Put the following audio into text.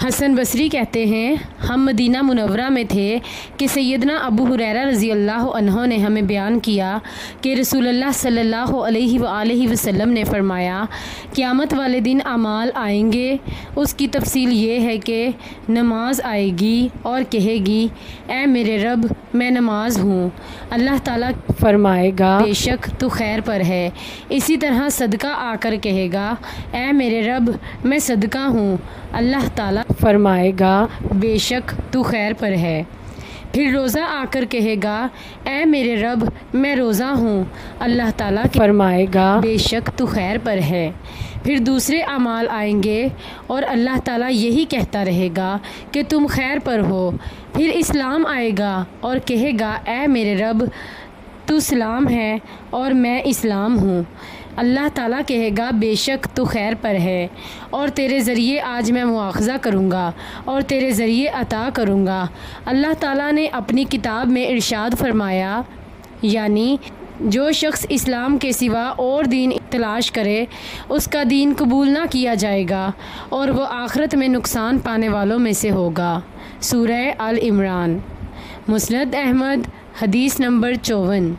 हसन बसरी कहते हैं, हम मदीना मुनव्वरा में थे कि सैयदना अबू हुरैरा रज़ी अल्लाह अन्हु ने हमें बयान किया कि रसूलुल्लाह सल्लल्लाहु अलैहि वसल्लम ने फ़रमाया, क़यामत वाले दिन अमाल आएंगे। उसकी तफसील ये है कि नमाज आएगी और कहेगी, ए मेरे रब, मैं नमाज हूँ। अल्लाह ताला फरमाएगा, बेशक तू खैर पर है। इसी तरह सदका आकर कहेगा, ए मेरे रब, मैं सदका हूँ। अल्लाह ताला फरमाएगा, बेशक तू खैर पर है। फिर रोज़ा आकर कहेगा, ए मेरे रब, मैं रोज़ा हूँ। अल्लाह ताला फरमाएगा, बेशक तू खैर पर है। फिर दूसरे अमाल आएंगे और अल्लाह ताला यही कहता रहेगा कि तुम खैर पर हो। फिर इस्लाम आएगा और कहेगा, ए मेरे रब, तू इस्लाम है और मैं इस्लाम हूँ। अल्लाह ताला कहेगा, बेशक तू खैर पर है और तेरे ज़रिए आज मैं मुआख़ज़ा करूँगा और तेरे ज़रिए अता करूँगा। अल्लाह ताला ने अपनी किताब में इरशाद फरमाया, यानी जो शख्स इस्लाम के सिवा और दीन तलाश करे उसका दीन कबूल ना किया जाएगा और वह आखिरत में नुकसान पाने वालों में से होगा। सूरह अल इमरान। मुस्नद अहमद, हदीस नंबर 54।